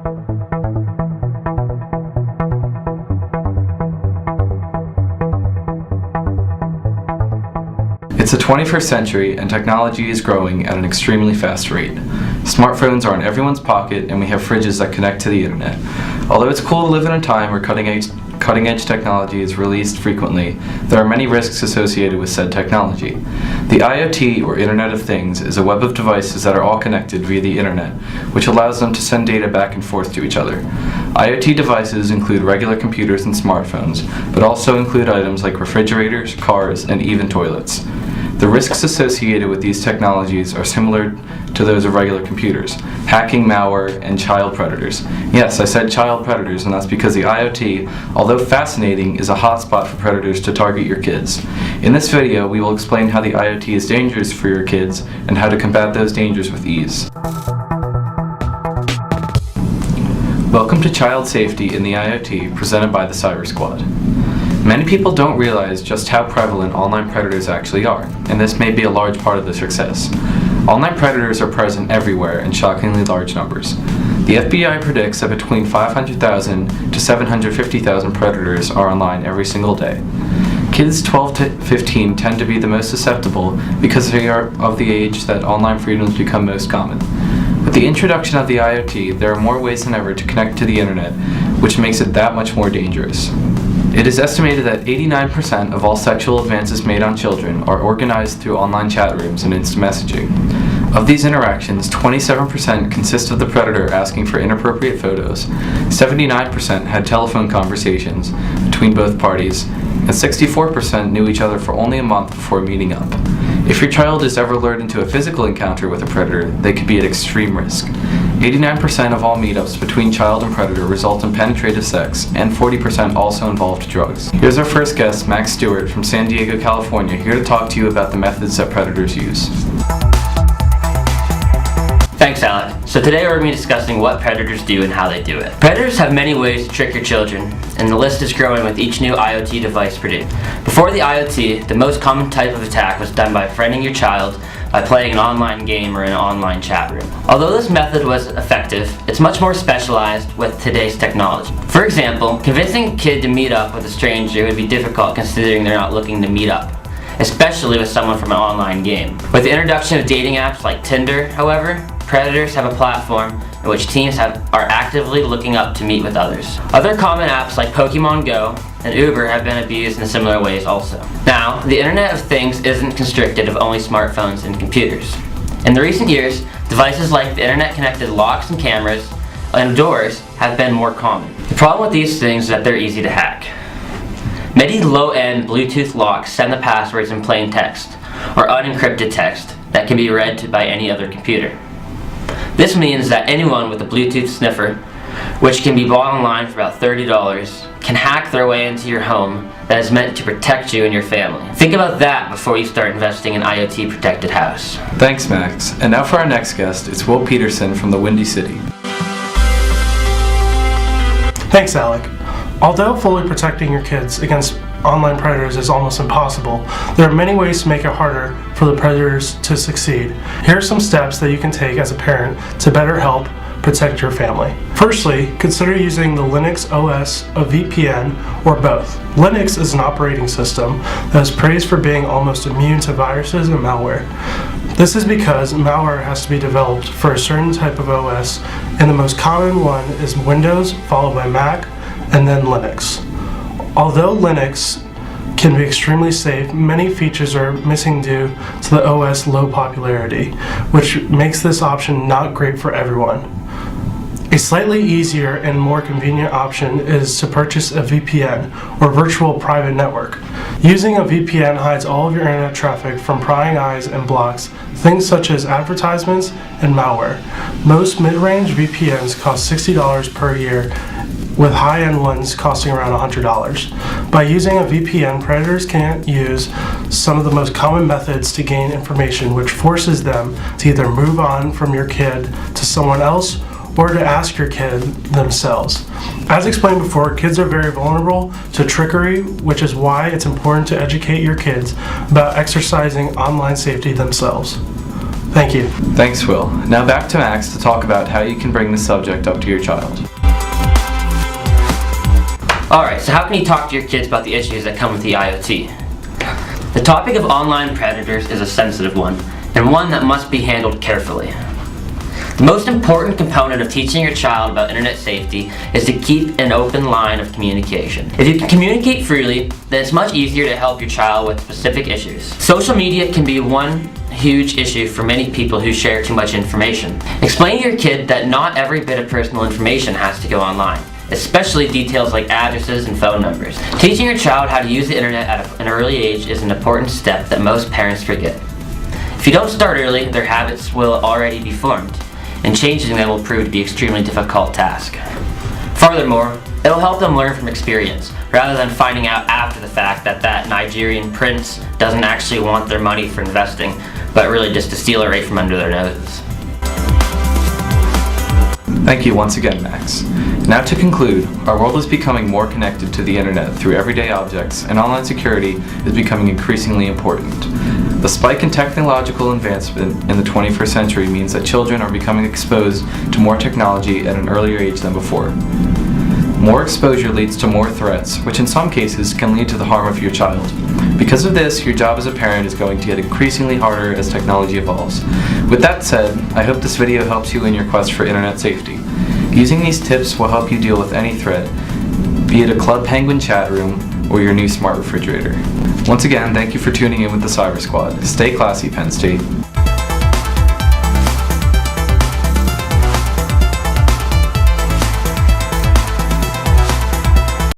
It's the 21st century and technology is growing at an extremely fast rate. Smartphones are in everyone's pocket and we have fridges that connect to the internet. Although it's cool to live in a time where cutting-edge technology is released frequently, there are many risks associated with said technology. The IoT, or Internet of Things, is a web of devices that are all connected via the internet, which allows them to send data back and forth to each other. IoT devices include regular computers and smartphones, but also include items like refrigerators, cars, and even toilets. The risks associated with these technologies are similar to those of regular computers: hacking, malware, and child predators. Yes, I said child predators, and that's because the IoT, although fascinating, is a hotspot for predators to target your kids. In this video, we will explain how the IoT is dangerous for your kids and how to combat those dangers with ease. Welcome to Child Safety in the IoT, presented by the Cyber Squad. Many people don't realize just how prevalent online predators actually are, and this may be a large part of the success. Online predators are present everywhere in shockingly large numbers. The FBI predicts that between 500,000 to 750,000 predators are online every single day. Kids 12 to 15 tend to be the most susceptible because they are of the age that online freedoms become most common. With the introduction of the IoT, there are more ways than ever to connect to the internet, which makes it that much more dangerous. It is estimated that 89% of all sexual advances made on children are organized through online chat rooms and instant messaging. Of these interactions, 27% consist of the predator asking for inappropriate photos, 79% had telephone conversations between both parties, and 64% knew each other for only a month before meeting up. If your child is ever lured into a physical encounter with a predator, they could be at extreme risk. 89% of all meetups between child and predator result in penetrative sex, and 40% also involved drugs. Here's our first guest, Max Stewart from San Diego, California, here to talk to you about the methods that predators use. Thanks, Alec. So today we're going to be discussing what predators do and how they do it. Predators have many ways to trick your children, and the list is growing with each new IoT device produced. Before the IoT, the most common type of attack was done by befriending your child by playing an online game or in an online chat room. Although this method was effective, it's much more specialized with today's technology. For example, convincing a kid to meet up with a stranger would be difficult considering they're not looking to meet up, especially with someone from an online game. With the introduction of dating apps like Tinder, however, predators have a platform in which teens are actively looking up to meet with others. Other common apps like Pokemon Go and Uber have been abused in similar ways also. Now, the Internet of Things isn't constricted of only smartphones and computers. In the recent years, devices like the internet-connected locks and cameras and doors have been more common. The problem with these things is that they're easy to hack. Many low-end Bluetooth locks send the passwords in plain text or unencrypted text that can be read by any other computer. This means that anyone with a Bluetooth sniffer, which can be bought online for about $30, can hack their way into your home that is meant to protect you and your family. Think about that before you start investing in an IoT protected house. Thanks, Max. And now for our next guest, it's Will Peterson from the Windy City. Thanks, Alec. Although fully protecting your kids against online predators is almost impossible, there are many ways to make it harder for the predators to succeed. Here are some steps that you can take as a parent to better help protect your family. Firstly, consider using the Linux OS, a VPN, or both. Linux is an operating system that is praised for being almost immune to viruses and malware. This is because malware has to be developed for a certain type of OS, and the most common one is Windows, followed by Mac, and then Linux. Although Linux can be extremely safe, many features are missing due to the OS low popularity, which makes this option not great for everyone. A slightly easier and more convenient option is to purchase a VPN, or virtual private network. Using a VPN hides all of your internet traffic from prying eyes and blocks things such as advertisements and malware. Most mid-range VPNs cost $60 per year, with high-end ones costing around $100. By using a VPN, predators can't use some of the most common methods to gain information, which forces them to either move on from your kid to someone else or to ask your kid themselves. As explained before, kids are very vulnerable to trickery, which is why it's important to educate your kids about exercising online safety themselves. Thank you. Thanks, Will. Now back to Max to talk about how you can bring the subject up to your child. Alright, so how can you talk to your kids about the issues that come with the IoT? The topic of online predators is a sensitive one, and one that must be handled carefully. The most important component of teaching your child about internet safety is to keep an open line of communication. If you can communicate freely, then it's much easier to help your child with specific issues. Social media can be one huge issue for many people who share too much information. Explain to your kid that not every bit of personal information has to go online, especially details like addresses and phone numbers. Teaching your child how to use the internet at an early age is an important step that most parents forget. If you don't start early, their habits will already be formed, and changing them will prove to be an extremely difficult task. Furthermore, it'll help them learn from experience, rather than finding out after the fact that Nigerian prince doesn't actually want their money for investing, but really just to steal it right from under their noses. Thank you once again, Max. Now to conclude, our world is becoming more connected to the internet through everyday objects, and online security is becoming increasingly important. The spike in technological advancement in the 21st century means that children are becoming exposed to more technology at an earlier age than before. More exposure leads to more threats, which in some cases can lead to the harm of your child. Because of this, your job as a parent is going to get increasingly harder as technology evolves. With that said, I hope this video helps you in your quest for internet safety. Using these tips will help you deal with any threat, be it a Club Penguin chat room or your new smart refrigerator. Once again, thank you for tuning in with the Cyber Squad. Stay classy, Penn State.